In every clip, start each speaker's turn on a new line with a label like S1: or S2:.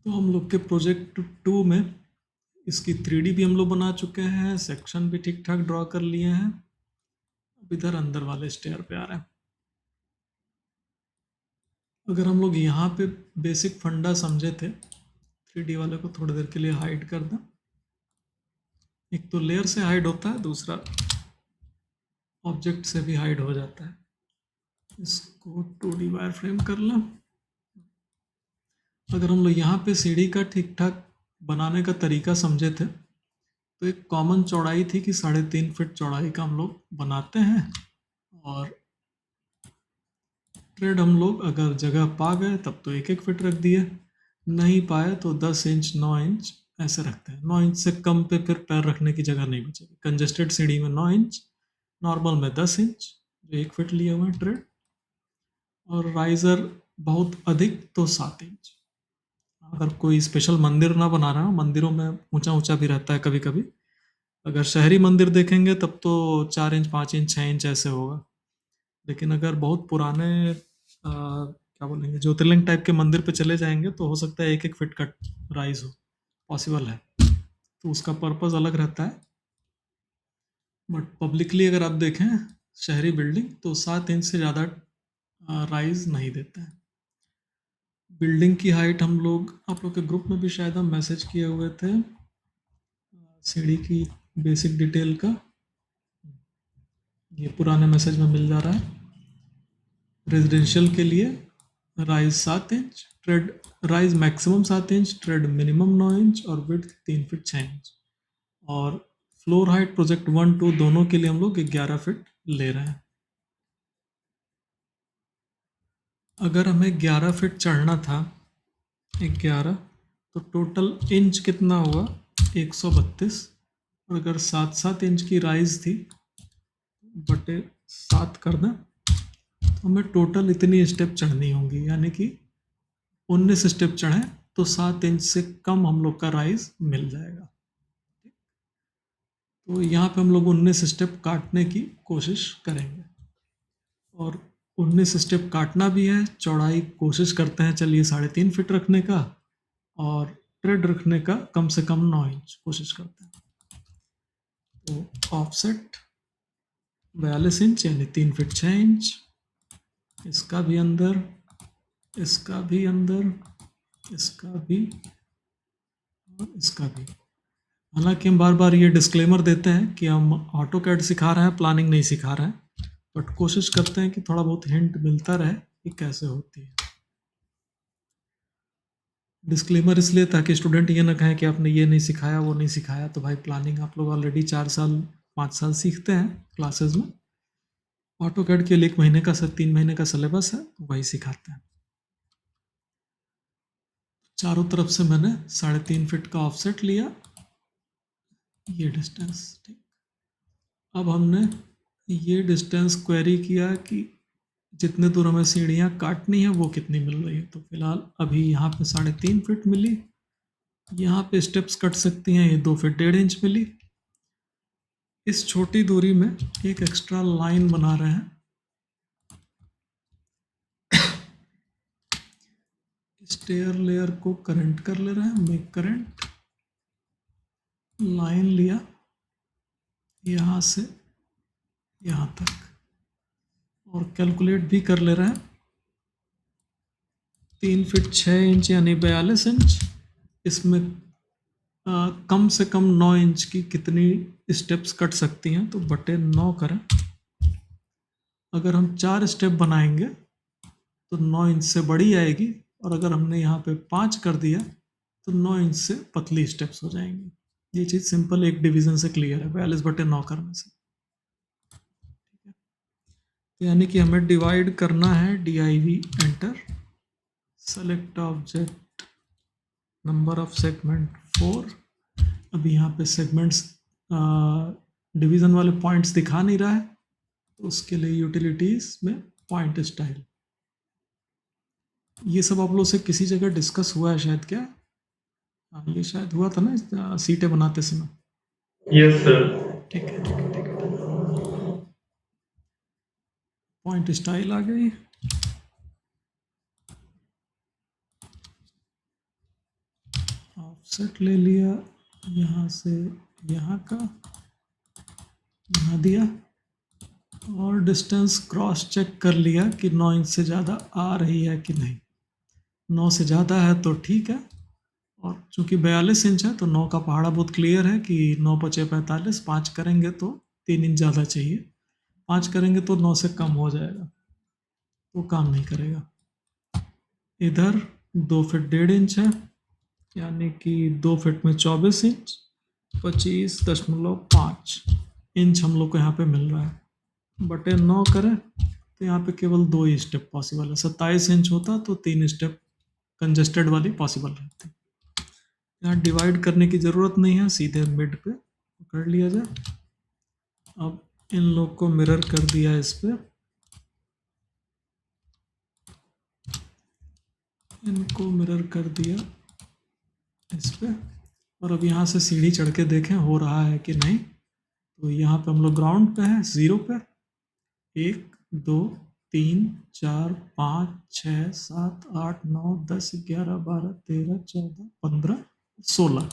S1: तो हम लोग के प्रोजेक्ट 2 में इसकी 3D भी हम लोग बना चुके हैं, सेक्शन भी ठीक ठाक ड्रॉ कर लिए हैं। अब इधर अंदर वाले स्टेयर पे आ रहे हैं। अगर हम लोग यहाँ पे बेसिक फंडा समझे थे, 3D वाले को थोड़ी देर के लिए हाइड कर दें। एक तो लेयर से हाइड होता है, दूसरा ऑब्जेक्ट से भी हाइड हो जाता है। इसको 2D वायर फ्रेम कर लें। अगर हम लोग यहाँ पे सीढ़ी का ठीक ठाक बनाने का तरीका समझे थे, तो एक कॉमन चौड़ाई थी कि 3.5 फीट चौड़ाई का हम लोग बनाते हैं, और ट्रेड हम लोग अगर जगह पा गए तब तो 1-1 फीट रख दिए, नहीं पाए तो 10 इंच 9 इंच ऐसे रखते हैं। 9 इंच से कम पे फिर पैर रखने की जगह नहीं बचेगी। कंजेस्टेड सीढ़ी में 9 इंच, नॉर्मल में 10 इंच, जो 1 फीट लिए हुए हैं ट्रेड, और राइजर बहुत अधिक तो 7 इंच। अगर कोई स्पेशल मंदिर ना बना रहा हो, मंदिरों में ऊंचा ऊंचा भी रहता है कभी कभी, अगर शहरी मंदिर देखेंगे तब तो 4 इंच 5 इंच 6 इंच ऐसे होगा। लेकिन अगर बहुत पुराने क्या बोलेंगे, ज्योतिर्लिंग टाइप के मंदिर पे चले जाएंगे तो हो सकता है 1-1 फीट का राइज हो, पॉसिबल है। तो उसका पर्पज़ अलग रहता है। बट पब्लिकली अगर आप देखें शहरी बिल्डिंग, तो 7 इंच से ज़्यादा राइज नहीं देता है। बिल्डिंग की हाइट हम लोग, आप लोग के ग्रुप में भी शायद हम मैसेज किए हुए थे, सीढ़ी की बेसिक डिटेल का, ये पुराने मैसेज में मिल जा रहा है। रेजिडेंशियल के लिए rise 7 inch, trade rise maximum 7 inch, trade minimum 9 inch, और विड्थ 3 फीट 6 इंच। और फ्लोर हाइट प्रोजेक्ट 1 2 दोनों के लिए हम लोग 11 फीट ले रहे हैं। अगर हमें 11 फीट चढ़ना था, 11, तो टोटल इंच कितना हुआ, 132। और अगर 7-7 इंच की राइज थी, बटे 7 कर दें, तो हमें टोटल इतनी स्टेप चढ़नी होंगी, यानी कि 19 स्टेप चढ़ें तो 7 इंच से कम हम लोग का राइज मिल जाएगा। तो यहाँ पे हम लोग 19 स्टेप काटने की कोशिश करेंगे, और 19 स्टेप काटना भी है। चौड़ाई कोशिश करते हैं चलिए 3.5 फीट रखने का, और ट्रेड रखने का कम से कम 9 इंच कोशिश करते हैं। तो ऑफसेट 42 इंच यानी 3 फीट 6 इंच, इसका भी अंदर, इसका भी अंदर, इसका भी, और इसका भी। हालांकि हम बार बार ये डिस्क्लेमर देते हैं कि हम ऑटोकैड सिखा रहे हैं, प्लानिंग नहीं सिखा रहे हैं, बट कोशिश करते हैं कि थोड़ा बहुत हिंट मिलता रहे कि कैसे होती है। डिस्क्लेमर इसलिए ताकि स्टूडेंट ये ना कहें कि आपने ये नहीं सिखाया वो नहीं सिखाया। तो भाई प्लानिंग आप लोग ऑलरेडी 4 साल 5 साल सीखते हैं क्लासेस में। ऑटोकैड के लिए 1 महीने का 3 महीने का सिलेबस है, वही सिखाते हैं। चारों तरफ से मैंने 3.5 फीट का ऑफसेट लिया, ये डिस्टेंस, ठीक। अब हमने ये डिस्टेंस क्वेरी किया कि जितने दूर हमें सीढ़ियाँ काटनी है वो कितनी मिल रही है। तो फिलहाल अभी यहाँ पे 3.5 फीट मिली, यहाँ पे स्टेप्स कट सकती हैं, ये 2 फीट 1.5 इंच मिली। इस छोटी दूरी में एक एक्स्ट्रा लाइन बना रहे हैं, स्टेयर लेयर को करंट कर ले रहे हैं, मेक करंट, लाइन लिया यहाँ से यहाँ तक, और कैलकुलेट भी कर ले रहे हैं। 3 फीट 6 इंच यानी 42 इंच, इसमें कम से कम 9 इंच की कितनी स्टेप्स कट सकती हैं, तो बटे 9 करें। अगर हम 4 स्टेप बनाएंगे तो 9 इंच से बड़ी आएगी, और अगर हमने यहाँ पे 5 कर दिया तो 9 इंच से पतली स्टेप्स हो जाएंगी। ये चीज़ सिंपल एक डिवीजन से क्लियर है, 42/9 करने से। यानी कि हमें डिवाइड करना है, DIV enter, select object, number of segment 4। अभी यहाँ पे सेगमेंट्स डिवीज़न वाले पॉइंट्स दिखा नहीं रहा है, तो उसके लिए यूटिलिटीज़ में पॉइंट स्टाइल, ये सब आप लोग से किसी जगह डिस्कस हुआ है शायद, क्या? हाँ, ये शायद हुआ था ना सीटें बनाते समय।
S2: Yes sir.
S1: ठीक है, ठीक है, ठीक है। पॉइंट स्टाइल आ गई। ऑफसेट ले लिया, यहाँ से यहाँ का बना दिया, और डिस्टेंस क्रॉस चेक कर लिया कि 9 इंच से ज़्यादा आ रही है कि नहीं। 9 से ज़्यादा है तो ठीक है, और चूंकि 42 इंच है तो 9 का पहाड़ा बहुत क्लियर है कि 9 पचे 45, 5 करेंगे तो 3 इंच ज़्यादा चाहिए, 5 करेंगे तो 9 से कम हो जाएगा, तो काम नहीं करेगा। इधर 2 फीट 1.5 इंच है, यानी कि 2 फीट में 24 इंच, 25.5 इंच हम लोग को यहाँ पे मिल रहा है। बटे 9 करें तो यहाँ पे केवल 2 ही स्टेप पॉसिबल है। 27 इंच होता तो 3 स्टेप कंजेस्टेड वाली पॉसिबल रहती। यहाँ डिवाइड करने की ज़रूरत नहीं है, सीधे मिड पे कर लिया जाए। अब इन लोग को मिरर कर दिया इस पे, इनको मिरर कर दिया इस पे, और अब यहाँ से सीढ़ी चढ़ के देखें हो रहा है कि नहीं। तो यहाँ पे हम लोग ग्राउंड पे है, 0 पे। 1 2 3 4 5 6 7 8 9 10 11 12 13 14 15 16।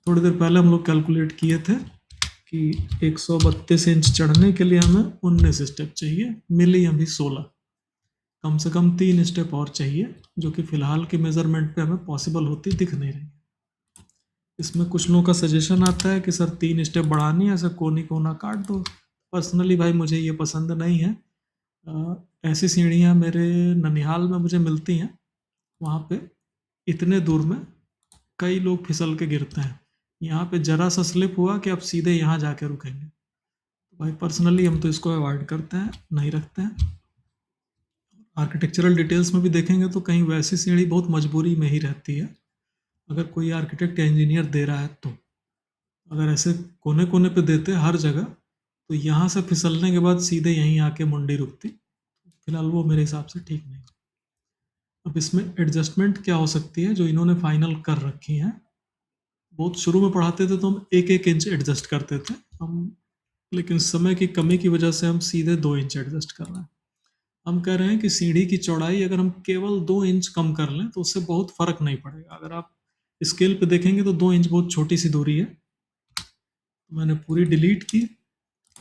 S1: थोड़ी देर पहले हम लोग कैलकुलेट किए थे कि 132 इंच चढ़ने के लिए हमें 19 स्टेप चाहिए, मिली अभी 16। कम से कम 3 स्टेप और चाहिए, जो कि फिलहाल के मेजरमेंट पे हमें पॉसिबल होती दिख नहीं रही। इसमें कुछ लोगों का सजेशन आता है कि सर 3 स्टेप बढ़ानी है, ऐसे कोनी कोना काट दो। पर्सनली भाई मुझे ये पसंद नहीं है। ऐसी सीढ़ियाँ मेरे ननिहाल में मुझे मिलती हैं, वहाँ पे इतने दूर में कई लोग फिसल के गिरते हैं। यहाँ पे जरा सा स्लिप हुआ कि अब सीधे यहाँ जाके रुकेंगे। तो भाई पर्सनली हम तो इसको अवॉइड करते हैं, नहीं रखते हैं। आर्किटेक्चरल डिटेल्स में भी देखेंगे तो कहीं वैसी सीढ़ी बहुत मजबूरी में ही रहती है, अगर कोई आर्किटेक्ट या इंजीनियर दे रहा है तो। अगर ऐसे कोने कोने पे देते हर जगह, तो यहाँ से फिसलने के बाद सीधे यहीं आके मुंडी रुकती। फिलहाल वो मेरे हिसाब से ठीक नहीं। अब इसमें एडजस्टमेंट क्या हो सकती है जो इन्होंने फाइनल कर रखी है। बहुत शुरू में पढ़ाते थे तो हम 1-1 इंच एडजस्ट करते थे हम, लेकिन समय की कमी की वजह से हम सीधे 2 इंच एडजस्ट कर रहे हैं। हम कह रहे हैं कि सीढ़ी की चौड़ाई अगर हम केवल 2 इंच कम कर लें तो उससे बहुत फर्क नहीं पड़ेगा। अगर आप स्केल पे देखेंगे तो 2 इंच बहुत छोटी सी दूरी है। तो मैंने पूरी डिलीट की,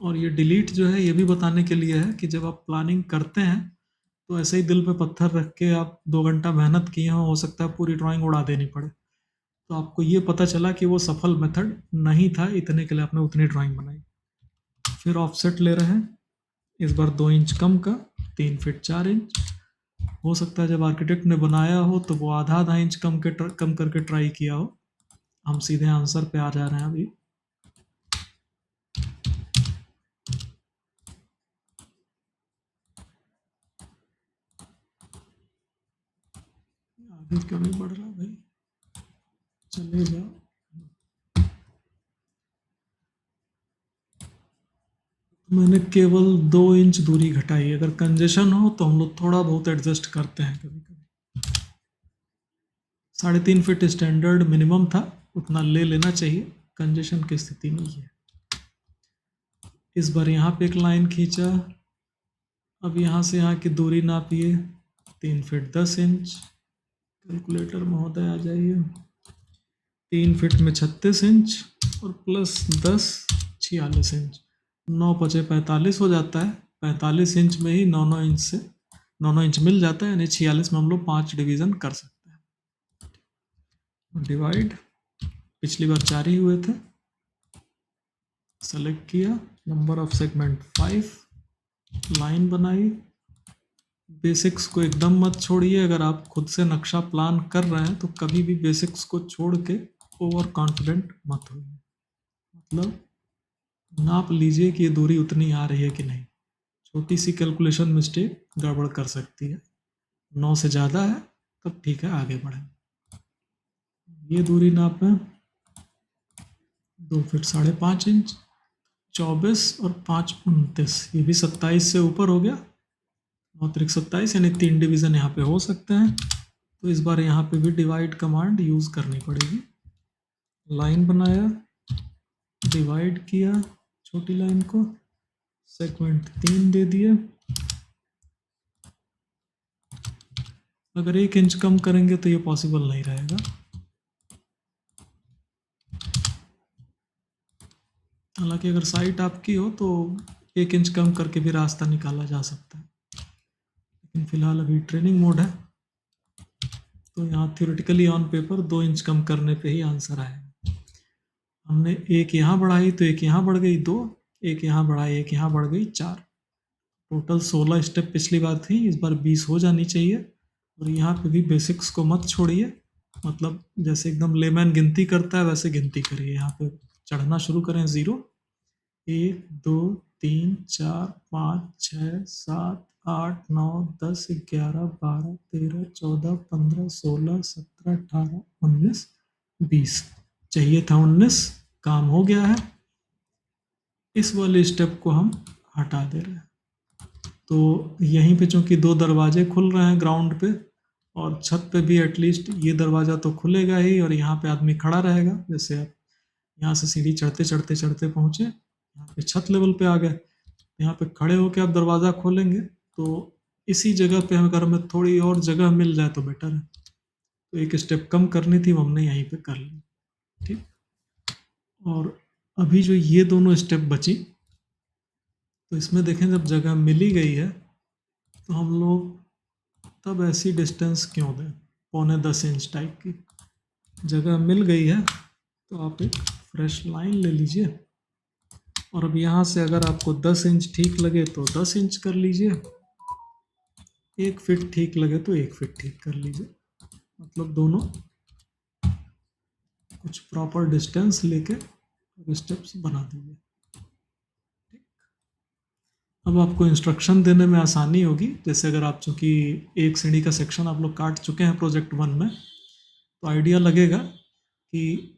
S1: और ये डिलीट जो है ये भी बताने के लिए है कि जब आप प्लानिंग करते हैं तो ऐसे ही दिल पे पत्थर रख के आप 2 घंटा मेहनत किए हो सकता है पूरी ड्राइंग उड़ा देनी पड़े। तो आपको ये पता चला कि वो सफल मेथड नहीं था, इतने के लिए आपने उतनी ड्राइंग बनाई। फिर ऑफसेट ले रहे हैं, इस बार 2 इंच कम का, 3 फीट 4 इंच। हो सकता है जब आर्किटेक्ट ने बनाया हो तो वो आधा आधा इंच कम करके ट्राई किया हो। हम सीधे आंसर पे आ जा रहे हैं अभी। आगे क्यों नहीं बढ़ रहा भाई, चले जाओ। मैंने केवल 2 इंच दूरी घटाई। अगर कंजेशन हो तो हम लोग थोड़ा बहुत एडजस्ट करते हैं कभी कभी। 3.5 फीट स्टैंडर्ड मिनिमम था, उतना ले लेना चाहिए कंजेशन की स्थिति में। ये इस बार यहाँ पे एक लाइन खींचा। अब यहाँ से यहाँ की दूरी नापिए, 3 फीट 10 इंच। कैलकुलेटर महोदय आ जाइए। 3 फीट में 36 इंच और प्लस 10 46 इंच। 9 पचे 45 हो जाता है। 45 इंच में ही 9 इंच से 9 इंच मिल जाता है, यानी 46 में हम लोग 5 डिवीजन कर सकते हैं। डिवाइड, पिछली बार 4 ही हुए थे। सेलेक्ट किया, नंबर ऑफ सेगमेंट 5, लाइन बनाई। बेसिक्स को एकदम मत छोड़िए। अगर आप खुद से नक्शा प्लान कर रहे हैं तो कभी भी बेसिक्स को छोड़ के ओवर कॉन्फिडेंट मत होइए। मतलब नाप लीजिए कि ये दूरी उतनी आ रही है कि नहीं। छोटी सी कैलकुलेशन मिस्टेक गड़बड़ कर सकती है। 9 से ज़्यादा है तब ठीक है, आगे बढ़ें। ये दूरी नापें, 2 फीट 5.5 इंच। 24 और 5 29, ये भी 27 से ऊपर हो गया। 9×27 यानी 3 डिवीज़न यहाँ पे हो सकते हैं। तो इस बार यहाँ पे भी डिवाइड कमांड यूज़ करनी पड़ेगी। लाइन बनाया, डिवाइड किया छोटी लाइन को, सेगमेंट 3 दे दिए। अगर 1 इंच कम करेंगे तो ये पॉसिबल नहीं रहेगा। हालांकि अगर साइट आपकी हो तो 1 इंच कम करके भी रास्ता निकाला जा सकता है, लेकिन फिलहाल अभी ट्रेनिंग मोड है, तो यहाँ थ्योरेटिकली ऑन पेपर 2 इंच कम करने पे ही आंसर आएगा। हमने एक यहाँ बढ़ाई तो एक यहाँ बढ़ गई 2, एक यहाँ बढ़ाई एक यहाँ बढ़ गई 4, टोटल 16 स्टेप पिछली बार थी, इस बार 20 हो जानी चाहिए। और यहाँ पे भी बेसिक्स को मत छोड़िए, मतलब जैसे एकदम लेमैन गिनती करता है वैसे गिनती करिए। यहाँ पे चढ़ना शुरू करें 0, 1 2 3 4 5 6 7 8 9 10 11 12 13 14 15 16 17 18 19 20, चाहिए था 19, काम हो गया है। इस वाले स्टेप को हम हटा दे रहे हैं, तो यहीं पे चूंकि 2 दरवाजे खुल रहे हैं ग्राउंड पे, और छत पे भी एटलीस्ट ये दरवाज़ा तो खुलेगा ही, और यहाँ पे आदमी खड़ा रहेगा। जैसे आप यहाँ से सीढ़ी चढ़ते चढ़ते चढ़ते पहुँचे, यहाँ पे छत लेवल पे आ गए, यहाँ पे खड़े होके आप दरवाज़ा खोलेंगे, तो इसी जगह पे अगर हमें थोड़ी और जगह मिल जाए तो बेटर है। तो एक स्टेप कम करनी थी, वो हमने यहीं पे कर ली, ठीक। और अभी जो ये दोनों स्टेप बची, तो इसमें देखें जब जगह मिली गई है तो हम लोग तब ऐसी डिस्टेंस क्यों दें, 9.25 इंच टाइप की जगह मिल गई है, तो आप एक फ्रेश लाइन ले लीजिए। और अब यहाँ से अगर आपको 10 इंच ठीक लगे तो 10 इंच कर लीजिए, 1 फीट ठीक लगे तो 1 फीट ठीक कर लीजिए, मतलब दोनों कुछ प्रॉपर डिस्टेंस लेके स्टेप्स बना दीजिए। अब आपको इंस्ट्रक्शन देने में आसानी होगी। जैसे अगर आप चूँकि एक सीढ़ी का सेक्शन आप लोग काट चुके हैं प्रोजेक्ट 1 में, तो आइडिया लगेगा कि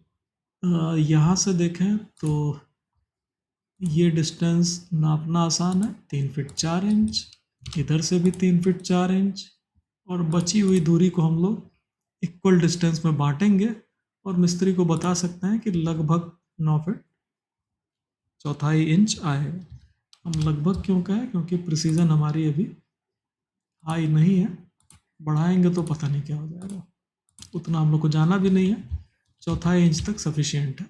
S1: यहाँ से देखें तो ये डिस्टेंस नापना आसान है, 3 फीट 4 इंच, इधर से भी 3 फीट 4 इंच, और बची हुई दूरी को हम लोग इक्वल डिस्टेंस में बांटेंगे और मिस्त्री को बता सकते हैं कि लगभग 9 फीट 1/4 इंच आएगा। हम लगभग क्यों कहें, क्योंकि प्रिसीजन हमारी अभी हाई नहीं है, बढ़ाएंगे तो पता नहीं क्या हो जाएगा, उतना हम लोग को जाना भी नहीं है, 1/4 इंच तक सफिशिएंट है।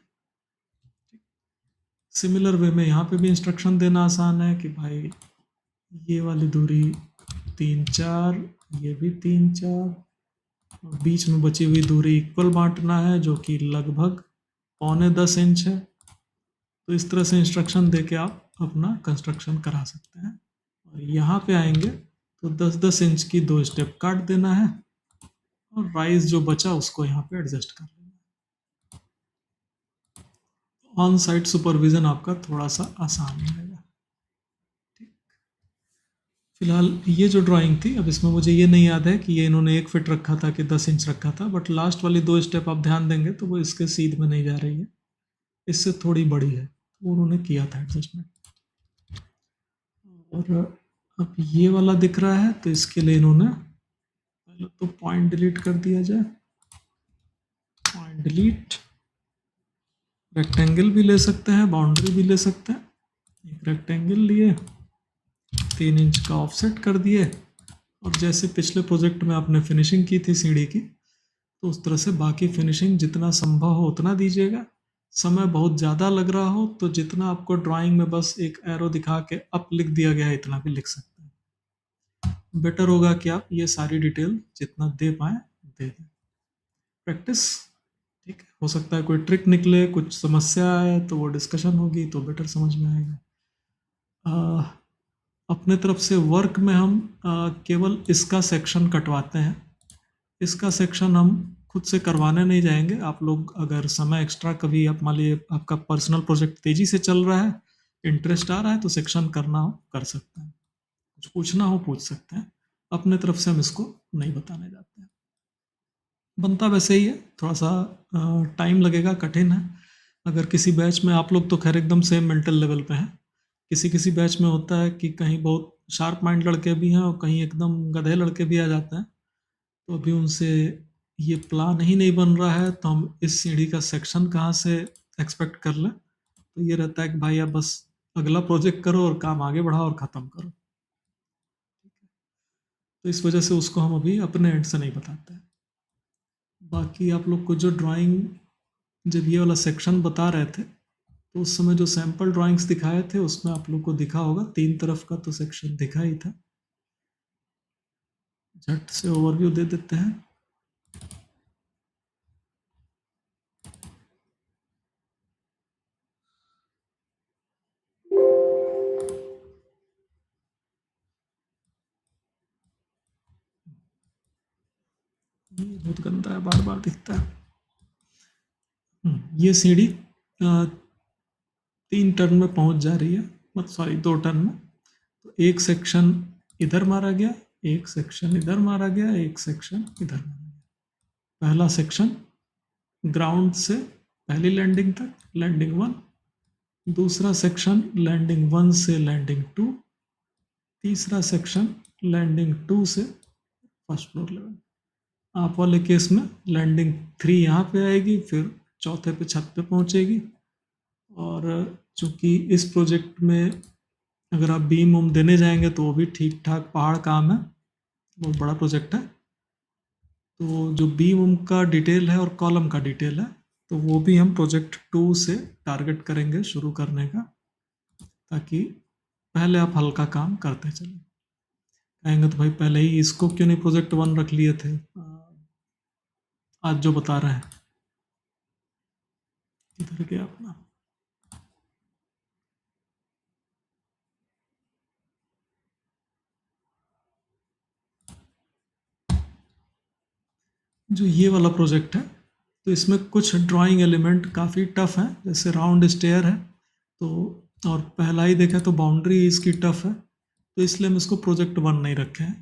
S1: सिमिलर वे में यहाँ पे भी इंस्ट्रक्शन देना आसान है कि भाई ये वाली दूरी 3 4, ये भी 3 4, और बीच में बची हुई दूरी इक्वल बांटना है जो कि लगभग 9.25 इंच है। तो इस तरह से इंस्ट्रक्शन दे के आप अपना कंस्ट्रक्शन करा सकते हैं। और यहाँ पे आएंगे तो 10-10 इंच की 2 स्टेप काट देना है, और राइज जो बचा उसको यहाँ पे एडजस्ट कर लेना है। ऑन साइट सुपरविजन आपका थोड़ा सा आसान रहेगा, ठीक। फिलहाल ये जो ड्राइंग थी, अब इसमें मुझे ये नहीं याद है कि ये इन्होंने 1 फीट रखा था कि 10 इंच रखा था, बट लास्ट वाली 2 स्टेप आप ध्यान देंगे तो वो इसके सीध में नहीं जा रही है, इससे थोड़ी बड़ी है, तो उन्होंने किया था एडजस्टमेंट। और अब ये वाला दिख रहा है, तो इसके लिए इन्होंने पहले तो पॉइंट डिलीट कर दिया जाए, पॉइंट डिलीट, रेक्टेंगल भी ले सकते हैं, बाउंड्री भी ले सकते हैं। एक रेक्टेंगल लिए, 3 इंच का ऑफसेट कर दिए, और जैसे पिछले प्रोजेक्ट में आपने फिनिशिंग की थी सीढ़ी की, तो उस तरह से बाकी फिनिशिंग जितना संभव हो उतना दीजिएगा। समय बहुत ज़्यादा लग रहा हो तो जितना आपको ड्राइंग में बस एक एरो दिखा के अप लिख दिया गया है इतना भी लिख सकते हैं। बेटर होगा कि आप ये सारी डिटेल जितना दे पाए दे दें। प्रैक्टिस, ठीक है, हो सकता है कोई ट्रिक निकले, कुछ समस्या आए तो वो डिस्कशन होगी तो बेटर समझ में आएगा। अपने तरफ से वर्क में हम केवल इसका सेक्शन कटवाते हैं, इसका सेक्शन हम खुद से करवाने नहीं जाएंगे। आप लोग अगर समय एक्स्ट्रा कभी आप मान लीजिए आपका पर्सनल प्रोजेक्ट तेजी से चल रहा है, इंटरेस्ट आ रहा है, तो सेक्शन करना हो कर सकते हैं, कुछ पूछना हो पूछ सकते हैं। अपने तरफ से हम इसको नहीं बताने जाते हैं। बनता वैसे ही है, थोड़ा सा टाइम लगेगा, कठिन है। अगर किसी बैच में आप लोग तो खैर एकदम सेम मेंटल लेवल पे हैं, किसी किसी बैच में होता है कि कहीं बहुत शार्प माइंड लड़के भी हैं और कहीं एकदम गधे लड़के भी आ जाते हैं, तो अभी उनसे ये प्लान ही नहीं बन रहा है, तो हम इस सीढ़ी का सेक्शन कहाँ से एक्सपेक्ट कर लें। तो ये रहता है कि भाई आप बस अगला प्रोजेक्ट करो और काम आगे बढ़ाओ और ख़त्म करो। तो इस वजह से उसको हम अभी अपने एंड से नहीं बताते हैं। बाकी आप लोग को जो ड्राइंग जब ये वाला सेक्शन बता रहे थे, तो उस समय जो सैंपल ड्राइंग्स दिखाए थे उसमें आप लोग को दिखा होगा 3 तरफ का तो सेक्शन दिखा ही था। झट से ओवरव्यू दे देते हैं। ये बहुत गंदा है, बार बार दिखता है। ये सीढ़ी 3 टर्न में पहुंच जा रही है, मतलब सॉरी 2 टर्न में। तो एक सेक्शन इधर मारा गया, एक सेक्शन इधर मारा गया, एक सेक्शन इधर मारा गया। पहला सेक्शन ग्राउंड से पहली लैंडिंग तक, लैंडिंग 1। दूसरा सेक्शन लैंडिंग 1 से लैंडिंग 2। तीसरा सेक्शन लैंडिंग 2 से फर्स्ट फ्लोर लेवल। आप वाले केस में लैंडिंग 3 यहाँ पे आएगी, फिर चौथे पे छत पे पहुंचेगी। और चूंकि इस प्रोजेक्ट में अगर आप बीम उम देने जाएंगे तो वो भी ठीक ठाक पहाड़ काम है, बहुत बड़ा प्रोजेक्ट है। तो जो बीम उम का डिटेल है और कॉलम का डिटेल है, तो वो भी हम प्रोजेक्ट 2 से टारगेट करेंगे शुरू करने का, ताकि पहले आप हल्का काम करते चलें। कहेंगे तो भाई पहले ही इसको क्यों नहीं प्रोजेक्ट 1 रख लिए थे। आज जो बता रहे हैं किधर गया अपना। जो ये वाला प्रोजेक्ट है, तो इसमें कुछ ड्राइंग एलिमेंट काफ़ी टफ हैं, जैसे राउंड स्टेयर है। तो और पहला ही देखा तो बाउंड्री इसकी टफ है, तो इसलिए हम इसको प्रोजेक्ट 1 नहीं रखे हैं।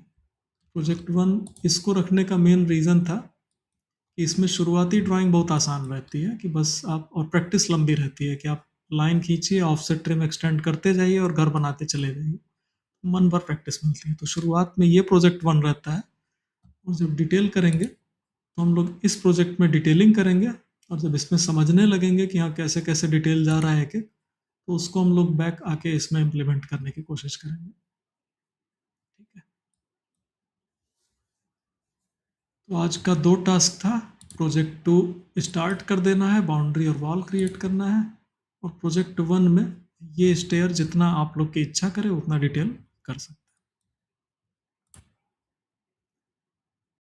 S1: प्रोजेक्ट 1 इसको रखने का मेन रीज़न था कि इसमें शुरुआती ड्राइंग बहुत आसान रहती है, कि बस आप, और प्रैक्टिस लंबी रहती है कि आप लाइन खींचिए, ऑफसेट ट्रिम एक्सटेंड करते जाइए और घर बनाते चले जाइए, मन भर प्रैक्टिस मिलती है। तो शुरुआत में ये प्रोजेक्ट 1 रहता है। और जब डिटेल करेंगे तो हम लोग इस प्रोजेक्ट में डिटेलिंग करेंगे, और जब इसमें समझने लगेंगे कि हाँ कैसे कैसे डिटेल जा रहा है एक एक, तो उसको हम लोग बैक आके इसमें इम्प्लीमेंट करने की कोशिश करेंगे। ठीक है, तो आज का 2 टास्क था। प्रोजेक्ट 2 स्टार्ट कर देना है, बाउंड्री और वॉल क्रिएट करना है। और प्रोजेक्ट 1 में ये स्टेयर जितना आप लोग की इच्छा करे उतना डिटेल कर सकते हैं।